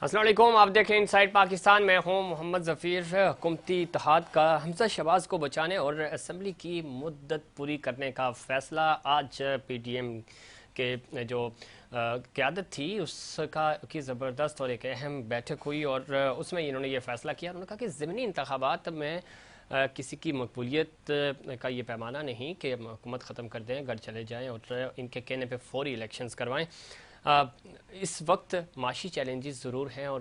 السلام علیکم، آپ دیکھیں انسائیڈ پاکستان میں ہوں محمد ظفیر۔ حکومتی اتحاد کا حمزہ شہباز کو بچانے اور اسمبلی کی مدت پوری کرنے کا فیصلہ آج پی ڈی ایم کے جو قیادت تھی اس کی زبردست اور ایک اہم بیٹھک ہوئی، اور اس میں انہوں نے یہ فیصلہ کیا۔ انہوں نے کہا کہ ضمنی انتخابات میں کسی کی مقبولیت کا یہ پیمانہ نہیں کہ حکومت ختم کر دیں، گھر چلے جائیں اور ان کے کہنے پہ فوری الیکشنز کروائیں۔ اس وقت معاشی چیلنجز ضرور ہیں اور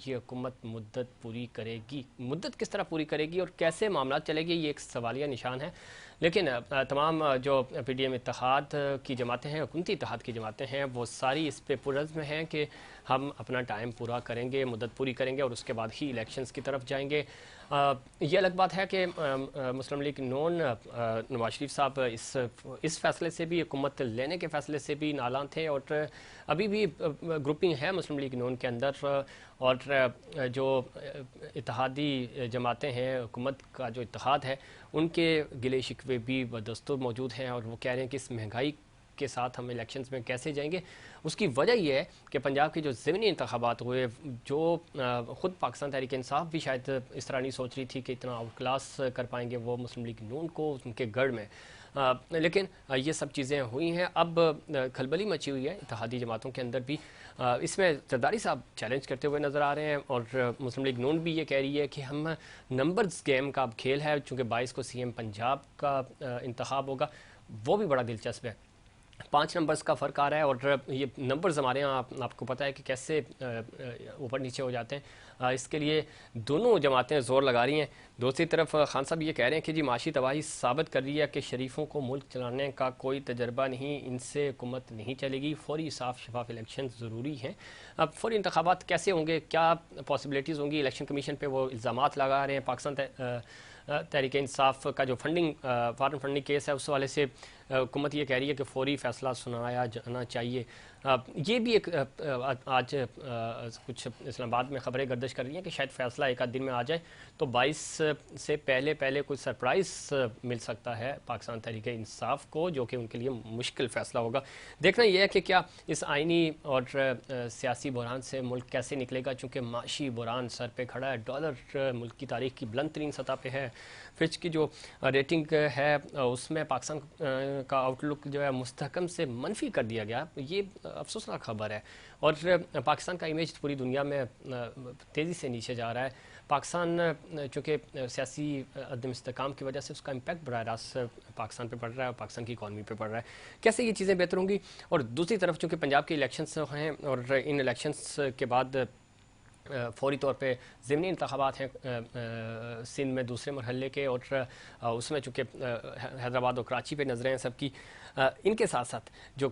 یہ حکومت مدت پوری کرے گی۔ مدت کس طرح پوری کرے گی اور کیسے معاملات چلے گی، یہ ایک سوالیہ نشان ہے، لیکن تمام جو پی ڈی ایم اتحاد کی جماعتیں ہیں، حکومتی اتحاد کی جماعتیں ہیں، وہ ساری اس پہ پرعزم ہیں کہ ہم اپنا ٹائم پورا کریں گے، مدت پوری کریں گے اور اس کے بعد ہی الیکشنز کی طرف جائیں گے۔ یہ الگ بات ہے کہ مسلم لیگ نون نواز شریف صاحب اس فیصلے سے بھی، حکومت لینے کے فیصلے سے بھی نالاں تھے، اور ابھی بھی گروپنگ ہے مسلم لیگ نون کے اندر، اور جو اتحادی جماعتیں ہیں، حکومت کا جو اتحاد ہے، ان کے گلے شکوے بھی بدستور موجود ہیں، اور وہ کہہ رہے ہیں کہ اس مہنگائی کے ساتھ ہم الیکشنز میں کیسے جائیں گے۔ اس کی وجہ یہ ہے کہ پنجاب کے جو ضمنی انتخابات ہوئے، جو خود پاکستان تحریک انصاف بھی شاید اس طرح نہیں سوچ رہی تھی کہ اتنا آؤٹ کلاس کر پائیں گے وہ مسلم لیگ نون کو ان کے گڑھ میں، لیکن یہ سب چیزیں ہوئی ہیں۔ اب کھلبلی مچی ہوئی ہے اتحادی جماعتوں کے اندر بھی۔ اس میں زرداری صاحب چیلنج کرتے ہوئے نظر آ رہے ہیں، اور مسلم لیگ نون بھی یہ کہہ رہی ہے کہ ہم نمبرز گیم کا اب کھیل ہے، چونکہ 22 کو سی ایم پنجاب کا انتخاب ہوگا، وہ بھی بڑا دلچسپ ہے۔ 5 نمبرز کا فرق آ رہا ہے، اور یہ نمبرز ہمارے یہاں آپ کو پتہ ہے کہ کیسے اوپر نیچے ہو جاتے ہیں۔ اس کے لیے دونوں جماعتیں زور لگا رہی ہیں۔ دوسری طرف خان صاحب یہ کہہ رہے ہیں کہ جی معاشی تباہی ثابت کر رہی ہے کہ شریفوں کو ملک چلانے کا کوئی تجربہ نہیں، ان سے حکومت نہیں چلے گی، فوری صاف شفاف الیکشن ضروری ہیں۔ اب فوری انتخابات کیسے ہوں گے، کیا پاسبلٹیز ہوں گی؟ الیکشن کمیشن پہ وہ الزامات لگا رہے ہیں۔ پاکستان تحریک انصاف کا جو فارن فنڈنگ کیس ہے، اس حوالے سے حکومت یہ کہہ رہی ہے کہ فوری فیصلہ سنایا جانا چاہیے۔ یہ بھی ایک آج کچھ اسلام آباد میں خبریں گردش کر رہی ہیں کہ شاید فیصلہ ایک آدھ دن میں آ جائے تو 22 سے پہلے کوئی سرپرائز مل سکتا ہے پاکستان تحریک انصاف کو، جو کہ ان کے لیے مشکل فیصلہ ہوگا۔ دیکھنا یہ ہے کہ کیا اس آئینی اور سیاسی بحران سے ملک کیسے نکلے گا، چونکہ معاشی بحران سر پہ کھڑا ہے، ڈالر ملک کی تاریخ کی بلند ترین سطح پہ ہے، فچ کی جو ریٹنگ ہے اس میں پاکستان کا آؤٹ لک جو ہے مستحکم سے منفی کر دیا گیا۔ یہ افسوسناک خبر ہے، اور پاکستان کا امیج پوری دنیا میں تیزی سے نیچے جا رہا ہے۔ پاکستان چونکہ سیاسی عدم استحکام کی وجہ سے اس کا امپیکٹ براہ راست پاکستان پہ پڑ رہا ہے اور پاکستان کی اکانومی پہ پڑ رہا ہے۔ کیسے یہ چیزیں بہتر ہوں گی؟ اور دوسری طرف چونکہ پنجاب کے الیکشنز ہیں، اور ان الیکشنز کے بعد فوری طور پہ ضمنی انتخابات ہیں سندھ میں دوسرے مرحلے کے، اور اس میں چونکہ حیدرآباد اور کراچی پہ نظریں ہیں سب کی، ان کے ساتھ ساتھ جو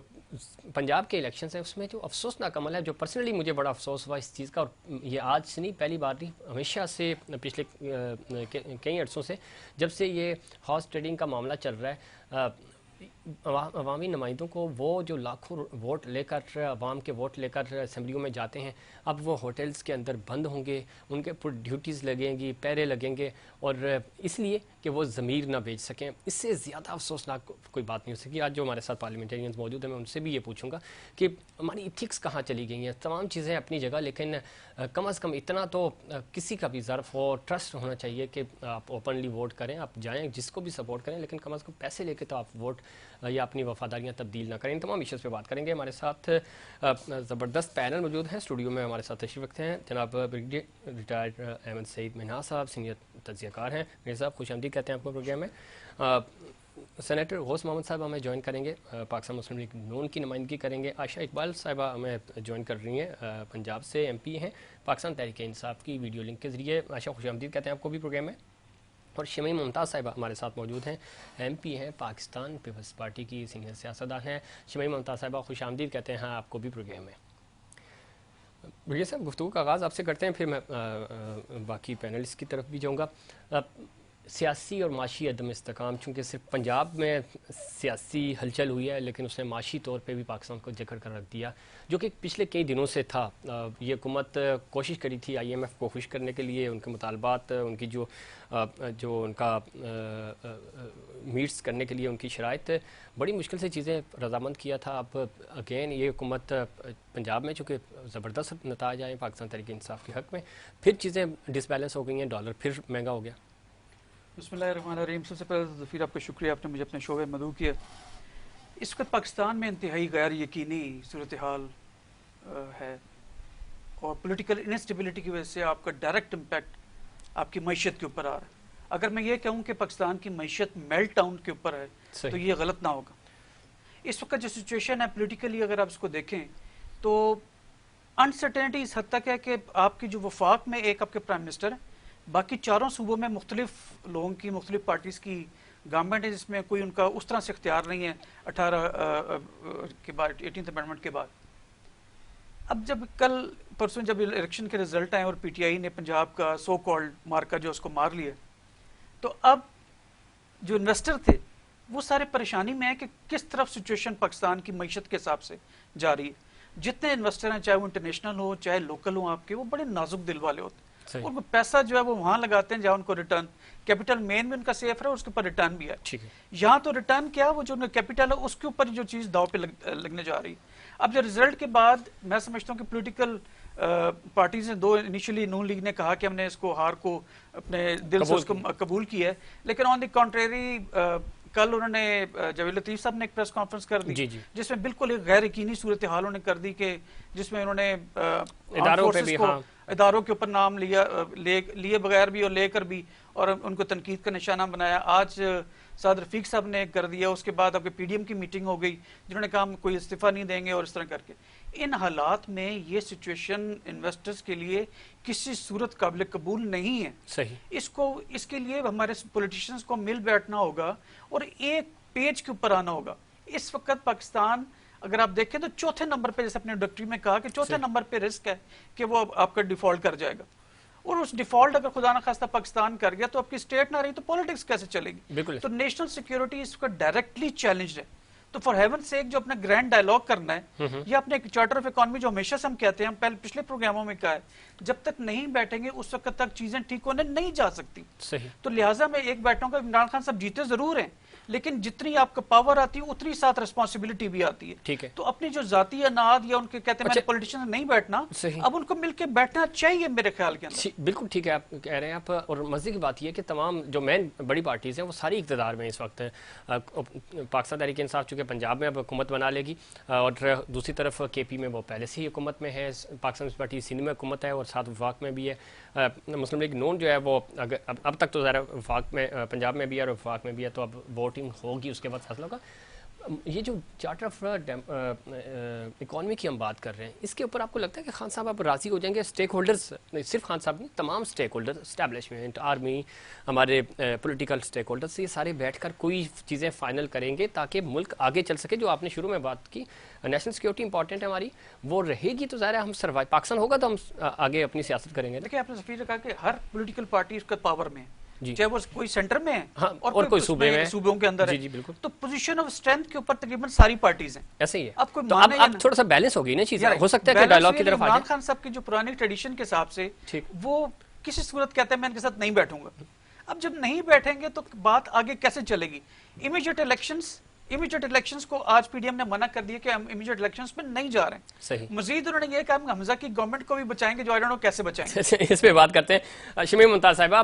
پنجاب کے الیکشنز ہیں اس میں جو افسوسناک عمل ہے، جو پرسنلی مجھے بڑا افسوس ہوا اس چیز کا، اور یہ آج سے نہیں، پہلی بار نہیں، ہمیشہ سے پچھلے کئی عرصوں سے جب سے یہ ہارس ٹریڈنگ کا معاملہ چل رہا ہے، عوامی نمائندوں کو وہ جو لاکھوں ووٹ لے کر، عوام کے ووٹ لے کر اسمبلیوں میں جاتے ہیں، اب وہ ہوٹلز کے اندر بند ہوں گے، ان کے پر ڈیوٹیز لگیں گی، پہرے لگیں گے، اور اس لیے کہ وہ ضمیر نہ بیچ سکیں۔ اس سے زیادہ افسوسناک کوئی بات نہیں ہو سکی۔ آج جو ہمارے ساتھ پارلیمنٹرینز موجود ہیں، میں ان سے بھی یہ پوچھوں گا کہ ہماری ایتھکس کہاں چلی گئی ہیں؟ تمام چیزیں اپنی جگہ، لیکن کم از کم اتنا تو کسی کا بھی ظرف ہو، ٹرسٹ ہونا چاہیے کہ آپ اوپنلی ووٹ کریں، آپ جائیں جس کو بھی سپورٹ کریں، لیکن کم از کم پیسے لے کے تو آپ ووٹ یا اپنی وفاداریاں تبدیل نہ کریں۔ ان تمام ایشوز پہ بات کریں گے۔ ہمارے ساتھ زبردست پینل موجود ہیں، اسٹوڈیو میں ہمارے ساتھ تشریف رکھتے ہیں جناب بریگیڈیئر ریٹائرڈ احمد سعید منہا صاحب، سینئر تجزیہ کار ہیں۔ میرے صاحب خوش آمدید کہتے ہیں آپ کو پروگرام میں۔ سینیٹر غوث محمد صاحب ہمیں جوائن کریں گے، پاکستان مسلم لیگ نون کی نمائندگی کریں گے۔ عائشہ اقبال صاحبہ ہمیں جوائن کر رہی ہیں، پنجاب سے ایم پی ہیں، پاکستان تحریک انصاف کی ویڈیو لنک کے ذریعے۔ عائشہ خوش آمدید کہتے ہیں آپ کو بھی پروگرام میں۔ اور شمیم ممتاز صاحبہ ہمارے ساتھ موجود ہیں، ایم پی ہیں، پاکستان پیپلز پارٹی کی سینئر سیاستدان ہیں۔ شمیم ممتاز صاحبہ خوش آمدید کہتے ہیں آپ کو بھی پروگرام میں۔ بھیا صاحب گفتگو کا آغاز آپ سے کرتے ہیں، پھر میں باقی پینلسٹ کی طرف بھی جاؤں گا۔ سیاسی اور معاشی عدم استحکام، چونکہ صرف پنجاب میں سیاسی ہلچل ہوئی ہے لیکن اس نے معاشی طور پہ بھی پاکستان کو جکڑ کر رکھ دیا، جو کہ پچھلے کئی دنوں سے تھا۔ یہ حکومت کوشش کری تھی IMF کو خوش کرنے کے لیے، ان کے مطالبات، ان کی جو ان کا میٹس کرنے کے لیے ان کی شرائط، بڑی مشکل سے چیزیں رضامند کیا تھا۔ اب اگین یہ حکومت پنجاب میں چونکہ زبردست نتائج آئے پاکستان تحریک انصاف کے حق میں، پھر چیزیں ڈس بیلنس ہو گئی ہیں، ڈالر پھر مہنگا ہو گیا۔ بسم اللہ الرحمن الرحیم۔ سب سے پہلے ظفیر آپ کا شکریہ، آپ نے مجھے اپنے شعبے مدعو کیا۔ اس وقت پاکستان میں انتہائی غیر یقینی صورتحال ہے، اور پولیٹیکل انسٹیبلٹی کی وجہ سے آپ کا ڈائریکٹ امپیکٹ آپ کی معیشت کے اوپر آ رہا ہے۔ اگر میں یہ کہوں کہ پاکستان کی معیشت میلٹ ڈاؤن کے اوپر ہے تو یہ غلط نہ ہوگا۔ اس وقت جو سچویشن ہے پولیٹیکلی، اگر آپ اس کو دیکھیں تو انسرٹینٹی اس حد تک ہے کہ آپ کی جو وفاق میں ایک آپ کے پرائم منسٹر ہیں، باقی چاروں صوبوں میں مختلف لوگوں کی، مختلف پارٹیز کی گورنمنٹ ہے، جس میں کوئی ان کا اس طرح سے اختیار نہیں ہے 18th امینڈمنٹ کے بعد۔ اب جب کل پرسوں جب الیکشن کے رزلٹ آئے اور PTI نے پنجاب کا سو کالڈ مارکا جو اس کو مار لیا، تو اب جو انویسٹر تھے وہ سارے پریشانی میں ہے کہ کس طرف سچویشن پاکستان کی معیشت کے حساب سے جا رہی ہے۔ جتنے انویسٹر ہیں، چاہے وہ انٹرنیشنل ہو چاہے لوکل ہوں، آپ کے وہ بڑے نازک دل والے ہوتے ہیں، اور وہ پیسہ جو ہے وہ وہاں لگاتے ہیں جہاں ان کو ریٹرن، کیپٹل مین بھی ان کا سیف رہا، اس کے اوپر ریٹرن بھی ہے۔ یہاں تو ریٹرن کیا، وہ جو ان کا کیپٹل ہے اس کے اوپر جو چیز داؤ پہ لگنے جا رہی ہے۔ اب جو رزلٹ کے بعد میں سمجھتا ہوں کہ پولیٹیکل پارٹیز نے دو، انیشلی نون لیگ نے کہا کہ ہم نے اس کو ہار کو اپنے دل سے اس کو قبول کیا ہے، لیکن آن دی کانٹریری کل انہوں نے جاوید لطیف صاحب نے ایک پریس کانفرنس کر دی جس میں بالکل ایک غیر یقینی صورتحال انہوں نے کر دی، کہ جس میں انہوں نے اداروں کے اوپر نام لیے بغیر بھی اور لے کر بھی، اور ان کو تنقید کا نشانہ بنایا۔ آج سعد رفیق صاحب نے کر دیا، اس کے بعد آپ کے PDM کی میٹنگ ہو گئی جنہوں نے کہا ہم کوئی استعفیٰ نہیں دیں گے، اور اس طرح کر کے ان حالات میں یہ سچویشن انویسٹرز کے لیے کسی صورت قابل قبول نہیں ہے۔ صحیح، اس کے لیے ہمارے پولیٹیشنز کو مل بیٹھنا ہوگا اور ایک پیج کے اوپر آنا ہوگا۔ اس وقت پاکستان اگر آپ دیکھیں تو چوتھے نمبر پہ، جیسے اپنے ڈکٹری میں کہا کہ چوتھے نمبر پہ رسک ہے کہ وہ آپ کا ڈیفالٹ کر جائے گا، اور اس ڈیفالٹ اگر خدا نہ خواستہ پاکستان کر گیا تو آپ کی اسٹیٹ نہ رہی تو پولیٹکس کیسے چلے گی؟ تو نیشنل سیکیورٹی اس کا ڈائریکٹلی چیلنجڈ ہے۔ تو فار ہیون سیک جو اپنا گرینڈ ڈائلاگ کرنا ہے، یا اپنے چارٹر آف اکانومی جو ہمیشہ سے ہم کہتے ہیں، ہم پچھلے پروگراموں میں کہا ہے، جب تک نہیں بیٹھیں گے اس وقت تک چیزیں ٹھیک ہونے نہیں جا سکتی۔ تو لہٰذا میں ایک بیٹھوں گا، عمران خان صاحب جیتے ضرور ہیں لیکن جتنی آپ کا پاور آتی ہے اتنی ساتھ ریسپانسبلٹی بھی آتی ہے۔ تو اپنی جو ذاتی اناد یا ان کے کہتے ہیں پولیٹیشن نہیں بیٹھنا، اب ان کو مل کے بیٹھنا چاہیے میرے خیال کے اندر۔ بالکل ٹھیک ہے آپ کہہ رہے ہیں آپ، اور مزے کی بات یہ کہ تمام جو مین بڑی پارٹیز ہیں وہ ساری اقتدار میں اس وقت پاکستان تحریک انصاف چونکہ پنجاب میں اب حکومت بنا لے گی، اور دوسری طرف KP میں وہ پہلے سے ہی حکومت میں ہے، پاکستان پارٹی سندھ میں حکومت ہے، اور ساتھ وفاق میں بھی ہے۔ مسلم لیگ نون جو ہے وہ اب تک تو ظاہر وفاق میں پنجاب میں بھی ہے اور وفاق میں بھی ہے، تو اب ووٹنگ ہوگی اس کے بعد فیصلہ ہوگا۔ یہ جو چارٹر آف اکانومی کی ہم بات کر رہے ہیں، اس کے اوپر آپ کو لگتا ہے کہ خان صاحب آپ راضی ہو جائیں گے؟ اسٹیک ہولڈرز، صرف خان صاحب نہیں، تمام اسٹیک ہولڈر، اسٹیبلشمنٹ، آرمی، ہمارے پولیٹیکل اسٹیک ہولڈرز، یہ سارے بیٹھ کر کوئی چیزیں فائنل کریں گے تاکہ ملک آگے چل سکے؟ جو آپ نے شروع میں بات کی نیشنل سیکیورٹی امپورٹنٹ ہے ہماری، وہ رہے گی تو ظاہر ہے ہم سروائیو، پاکستان ہوگا تو ہم آگے اپنی سیاست کریں گے۔ دیکھیں آپ نے ظفیر کہا کہ ہر پولیٹیکل پارٹی اس کا پاور میں ہے، چاہے وہ کوئی سینٹر میں ہے اور کوئی صوبے میں، صوبوں کے اندر ہے، بالکل۔ تو پوزیشن آف اسٹرینتھ کے اوپر تقریباً ساری پارٹیز ہیں، ایسے ہی ہے۔ اب تھوڑا سا بیلنس ہوگی نا چیزیں، ہو سکتا ہے کہ ڈائلاگ کی طرف آ جائے۔ عمران خان صاحب کی جو پرانی ٹریڈیشن کے حساب سے وہ کسی صورت کہتے ہیں میں ان کے ساتھ نہیں بیٹھوں گا۔ اب جب نہیں بیٹھیں گے تو بات آگے کیسے چلے گی؟ امیجیٹ الیکشنز کو آج PDM نے منع کر دیا کہ ہم امیجیٹ الیکشنز میں نہیں جا رہے ہیں۔ مزید انہوں نے یہ کہا ہم حمزہ کی گورنمنٹ کو بھی بچائیں گے، جو آئی ڈونٹ نو کیسے بچائیں گے۔ اس پہ بات کرتے ہیں۔ شمیم ممتاز صاحبہ،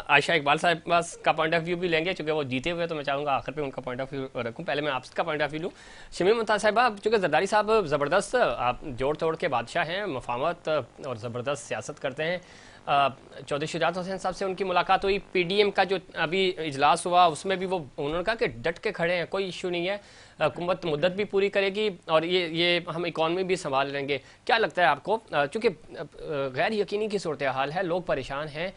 عائشہ اقبال صاحب کا پوائنٹ آف ویو بھی لیں گے چونکہ وہ جیتے ہوئے، تو میں چاہوں گا آخر پہ ان کا پوائنٹ آف ویو رکھوں۔ پہلے میں آپ کا پوائنٹ آف ویو لوں۔ شمیم ممتاز صاحبہ، چونکہ زرداری صاحب زبردست آپ جوڑ توڑ کے بادشاہ ہیں، مفاہمت اور زبردست سیاست کرتے ہیں، چودھری شجاعت حسین صاحب سے ان کی ملاقات ہوئی، PDM کا جو ابھی اجلاس ہوا اس میں بھی وہ انہوں نے کہا کہ ڈٹ کے کھڑے ہیں، کوئی ایشو نہیں ہے، حکومت مدت بھی پوری کرے گی اور یہ ہم اکانومی بھی سنبھال لیں گے۔ کیا لگتا ہے آپ کو، چونکہ غیر یقینی کی صورتحال ہے، لوگ پریشان ہیں،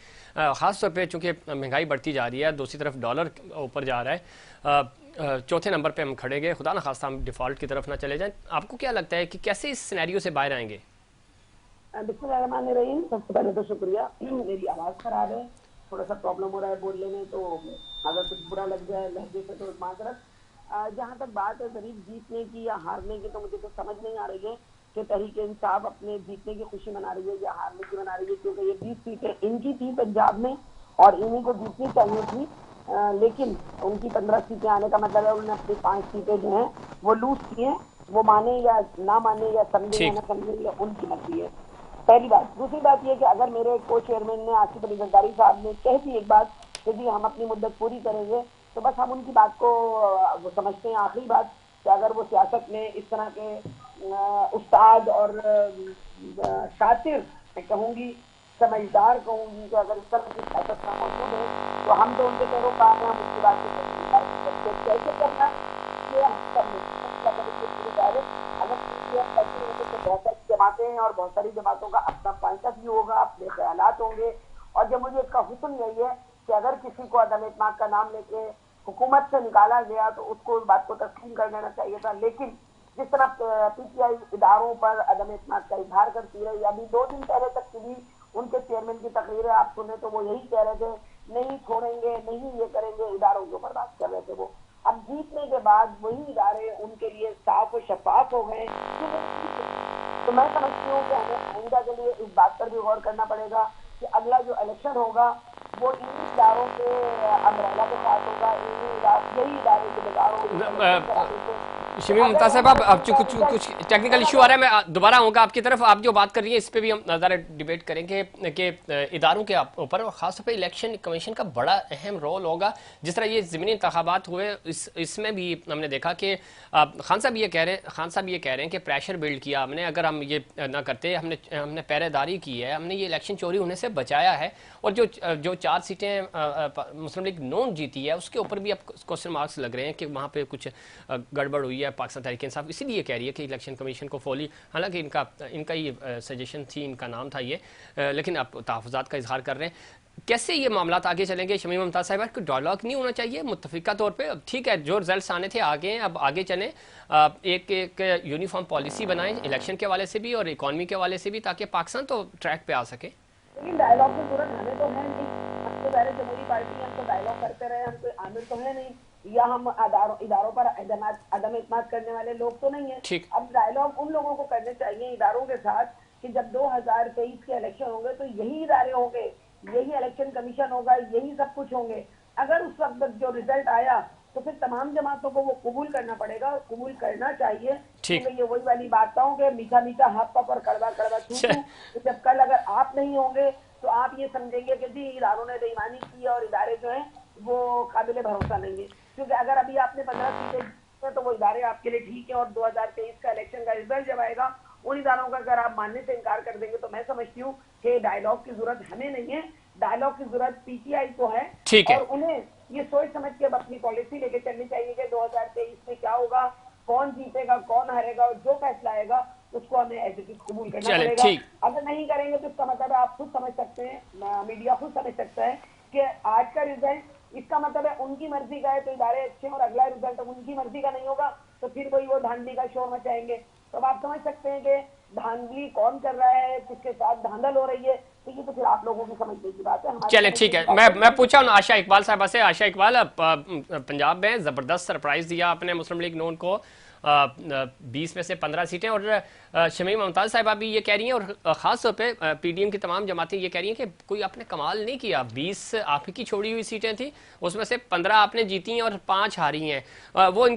خاص طور پہ چونکہ مہنگائی بڑھتی جا رہی ہے، دوسری طرف ڈالر اوپر جا رہا ہے، چوتھے نمبر پہ ہم کھڑے گئے، خدا نہ خواستہ ہم ڈیفالٹ کی طرف نہ چلے جائیں، آپ کو کیا لگتا ہے کہ کیسے اس سینیریو سے باہر آئیں گے؟ بسم اللہ الرحمن الرحیم۔ سب سے پہلے تو شکریہ، میری آواز خراب ہے؟ تھوڑا سا پرابلم ہو رہا ہے بولنے میں، تو اگر کچھ برا لگ جائے لہجے سے تو معذرت۔ جہاں تک بات ہے ظریف جیتنے کی یا ہارنے کی، تو مجھے تو سمجھ نہیں آ رہی ہے کہ تحریک انصاف اپنے جیتنے کی خوشی منا رہی ہے یا ہارنے کی منا رہی ہے، کیونکہ یہ 20 سیٹیں ان کی تھی پنجاب میں اور انہیں کو جیتنی چاہیے تھی، لیکن ان کی 15 سیٹیں آنے کا مطلب ہے انہوں نے اپنی 5 سیٹیں جو ہیں وہ لوز کی ہیں۔ وہ مانے یا نہ مانے یا سمجھیں یا ٹھیک۔ نہ سمجھیں، یہ ان کی مرضی ہے، پہلی بات۔ دوسری بات یہ کہ اگر میرے کو چیئرمین نے آصف علی زرداری صاحب نے کہہ دی ایک بات کہ جی ہم اپنی مدت پوری کریں گے، تو بس ہم ان کی بات کو وہ سمجھتے ہیں آخری بات کہ اگر وہ سیاست میں اس طرح کے استاد اور شاطر، میں کہوں گی سمجھدار کہوں گی، کہ اگر اس طرح کی سیاست میں موجود ہے تو ہم تو ان کے پیروکار ہیں، ہم اس کی بات کو کیسے کرنا یہ ہم سب نہیں پورے دائرے۔ اگر پی ایم کرتی ہوگی تو بہت ساری جماعتیں ہیں اور بہت ساری جماعتوں کا اپنا پوائنٹ آف ویو ہوگا، اپنے خیالات ہوں گے، اور جب مجھے اس کا حسن یہی ہے کہ اگر کسی کو عدم اعتماد کا نام لے کے حکومت سے نکالا گیا تو اس کو اس بات کو تسلیم کر دینا چاہیے تھا، لیکن جس طرح پی ٹی آئی اداروں پر عدم اعتماد کا اظہار کرتی رہی، ابھی 2 دن پہلے تک کی بھی ان کے چیئرمین کی تقریریں آپ سنیں تو وہ یہی کہہ رہے تھے نہیں چھوڑیں گے، نہیں یہ کریں گے، اداروں کے اوپر بات کر رہے تھے وہ۔ اب جیتنے کے بعد وہی ادارے ان کے لیے صاف و شفاف ہو گئے، تو میں سمجھتی ہوں کہ ہمیں آئندہ کے لیے اس بات پر بھی غور کرنا پڑے گا کہ اگلا جو الیکشن ہوگا وہ انہی اداروں کے امبریلا کے ساتھ ہوگا، یہی ادارے ذمہ دار ہوں گے الیکشن کرانے سے۔ تو شمیم اگر ممتاز صاحب، ان اب الیکشن کا کچھ رزلٹ کچھ ٹیکنیکل ایشو آ رہا ہے، میں دوبارہ آؤں گا آپ کی طرف۔ آپ جو بات کر رہی ہیں اس پہ بھی ہم ذرا ڈیبیٹ کریں گے کہ اداروں کے اوپر اور خاص طور پہ الیکشن کمیشن کا بڑا اہم رول ہوگا۔ جس طرح یہ ضمنی انتخابات ہوئے اس میں بھی ہم نے دیکھا کہ خان صاحب یہ کہہ رہے ہیں کہ پریشر بلڈ کیا ہم نے، اگر ہم یہ نہ کرتے، ہم نے پہرے داری کی ہے، ہم نے یہ الیکشن چوری ہونے سے بچایا ہے، اور جو 4 سیٹیں مسلم لیگ نون جیتی ہے اس کے اوپر بھی اب کوسچن مارکس لگ رہے ہیں کہ وہاں پہ کچھ گڑبڑ ہوئی ہے۔ پاکستان تحریک انصاف اسی لیے کہہ رہی ہے کہ الیکشن کمیشن کو فولی، حالانکہ ان کا یہ سجیشن تھی، ان کا نام تھا یہ، لیکن اب تحفظات کا اظہار کر رہے ہیں۔ کیسے یہ معاملات آگے چلیں گے شمیم ممتاز صاحبہ؟ کوئی ڈائلاگ نہیں ہونا چاہیے متفقہ طور پہ؟ اب ٹھیک ہے جو رزلٹس آنے تھے آگے ہیں، اب آگے چلیں، ایک یونیفارم پالیسی بنائیں الیکشن کے حوالے سے بھی اور اکانومی کے حوالے سے بھی، تاکہ پاکستان تو ٹریک پہ آ سکے۔ لیکن ڈائلاگ کی ضرورت ہمیں تو ہے نہیں، ہم تو ظاہر جمہوری پارٹی، ہم تو ڈائلاگ کرتے رہے، ہم کوئی عامر تو ہے نہیں، یا ہم اداروں پر عدم اعتماد کرنے والے لوگ تو نہیں ہیں۔ ٹھیک۔ اب ڈائلاگ ان لوگوں کو کرنے چاہیے اداروں کے ساتھ کہ جب 2023 کے الیکشن ہوں گے تو یہی ادارے ہوں گے، یہی الیکشن کمیشن ہوگا، یہی سب کچھ ہوں گے۔ اگر اس وقت جو رزلٹ آیا تو پھر تمام جماعتوں کو وہ قبول کرنا پڑے گا، اور قبول کرنا چاہیے، ٹھیک۔ کیونکہ یہ وہی والی بات ہوں کہ میٹھا میٹھا ہاتھ پاپ اور کڑوا کڑوا چھو چھو، تو جب کل اگر آپ نہیں ہوں گے تو آپ یہ سمجھیں گے کہ جی اداروں نے بے ایمانی کی اور ادارے جو ہیں وہ قابل بھروسہ نہیں ہے، کیونکہ اگر ابھی آپ نے 15 سیٹیں جیتی ہیں تو وہ ادارے آپ کے لیے ٹھیک ہے، اور 2023 کا الیکشن کا رزلٹ جب آئے گا ان اداروں کا اگر آپ ماننے سے انکار کر دیں گے تو میں سمجھتی ہوں کہ ڈائلاگ کی ضرورت ہمیں نہیں ہے، ڈائلاگ کی ضرورت پی ٹی آئی کو ہے، ٹھیک ہے۔ اور انہیں یہ سوچ سمجھ کے اب اپنی پالیسی لے کے چلنی چاہیے کہ 2023 میں کیا ہوگا، کون جیتے گا، کون ہارے گا، اور جو فیصلہ آئے گا اس کو ہمیں ایز اٹ از قبول کرنا چلیں پڑے گا۔ ٹھیک۔ اگر نہیں کریں گے تو اس کا مطلب ہے، آپ خود سمجھ سکتے ہیں، میڈیا خود سمجھ سکتا ہے کہ آج کا رزلٹ اس کا مطلب ہے ان کی مرضی کا ہے تو ادارے اچھے ہیں، اور اگلا رزلٹ ان کی مرضی کا نہیں ہوگا تو پھر وہی وہ دھاندلی کا شور مچائیں گے۔ تو اب آپ سمجھ سکتے ہیں کہ دھاندلی کون کر رہا ہے، کس کے ساتھ دھاندل ہو رہی ہے، تو یہ تو پھر آپ لوگوں کی سمجھنے کی بات ہے، ہماری چلیں سمجھنے ٹھیک کی ہے، بات میں ہے۔ پوچھا ہوں عائشہ اقبال صاحبہ سے۔ عائشہ اقبال، پنجاب میں زبردست سرپرائز دیا آپ نے مسلم لیگ نون کو، 20 میں سے 15 سیٹیں، اور شمیم ممتاز صاحبہ بھی یہ کہہ رہی ہیں، اور خاص طور پہ پی ڈی ایم کی تمام جماعتیں یہ کہہ رہی ہیں کہ کوئی آپ نے کمال نہیں کیا، 20 آپ کی چھوڑی ہوئی سیٹیں تھیں، اس میں سے 15 آپ نے جیتی ہیں اور 5 ہاری ہیں۔ وہ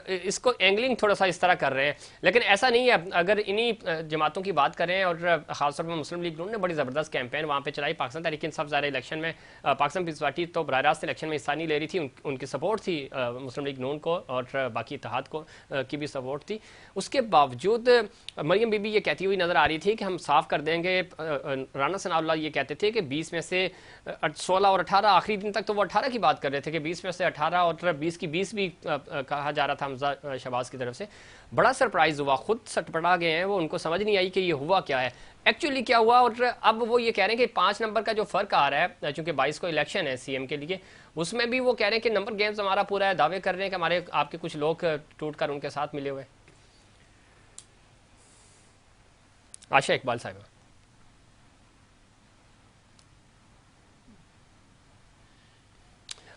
اس کو اینگلنگ تھوڑا سا اس طرح کر رہے ہیں، لیکن ایسا نہیں ہے۔ اگر انہی جماعتوں کی بات کریں، اور خاص طور پہ مسلم لیگ نون نے بڑی زبردست کیمپین وہاں پہ چلائی، پاکستان تحریک انصاف ظاہر الیکشن میں، پاکستان پیپلز پارٹی تو براہ راست الیکشن میں حصہ نہیں لے رہی تھی، ان کی سپورٹ تھی مسلم لیگ نون کو، اور باقی اتحاد کو کی بھی سپورٹ تھی۔ اس کے باوجود مریم بی بی یہ کہتی ہوئی نظر آ رہی تھی کہ ہم صاف کر دیں گے، رانا ثناء اللہ یہ کہتے تھے کہ 20 میں سے 16 اور 18، آخری دن تک تو وہ 18 کی بات کر رہے تھے کہ 20 میں سے 18 اور 20 کی 20 بھی کہا جا رہا تھا حمزہ شہباز کی طرف سے۔ بڑا سرپرائز ہوا، خود سٹپٹا گئے ہیں وہ، ان کو سمجھ نہیں آئی کہ یہ ہوا کیا ہے، ایکچولی کیا ہوا۔ اور اب وہ یہ کہہ رہے ہیں کہ 5 نمبر کا جو فرق آ رہا ہے، چونکہ 22 کو الیکشن ہے سی ایم کے لیے، اس میں بھی وہ کہہ رہے ہیں کہ نمبر گیمز ہمارا پورا ہے، دعوے کر رہے ہیں کہ ہمارے آپ کے کچھ لوگ ٹوٹ کر ان کے ساتھ ملے ہوئے۔ عائشہ اقبال صاحبہ۔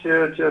6